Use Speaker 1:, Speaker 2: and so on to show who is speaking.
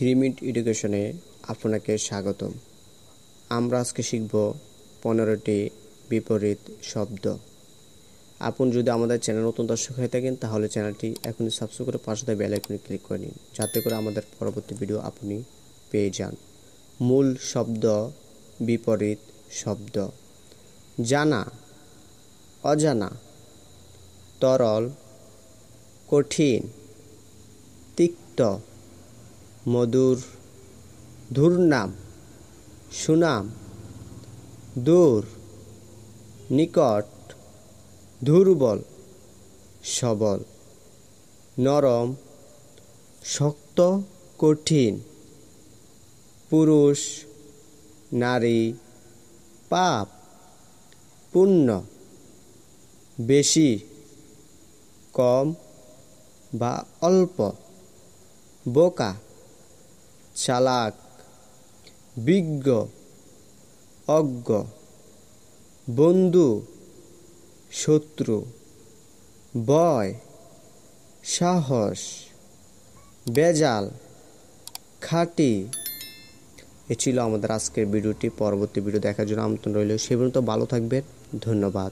Speaker 1: 3 minute এডুকেশনে আপনাকে স্বাগতম। আমরা আজকে শিখব 15টি বিপরীত শব্দ। আপনি যদি আমাদের চ্যানেল নতুন দর্শক হয়ে থাকেন তাহলে চ্যানেলটি এখনই সাবস্ক্রাইব করে পাশে থাকা বেল আইকনে ক্লিক করে নিন, যাতে করে আমাদের পরবর্তী ভিডিও আপনি পেয়ে যান। মূল শব্দ, বিপরীত শব্দ: জানা, অজানা, তরল, কঠিন, তিক্ত, মধুর, দুর্নাম, সুনাম, দূর, নিকট, দুর্বল, সবল, নরম, শক্ত, কঠিন, পুরুষ, নারী, পাপ, পুণ্য, বেশি, কম বা অল্প, বোকা, চালাক, বিজ্ঞ, অজ্ঞ, বন্ধু, শত্রু, ভয়, সাহস, ভেজাল, খাঁটি। এ ছিল আমাদের আজকের ভিডিওটি। পরবর্তী ভিডিও দেখার জন্য আমন্ত্রণ রইল। সে পর্যন্ত ভালো থাকবেন। ধন্যবাদ।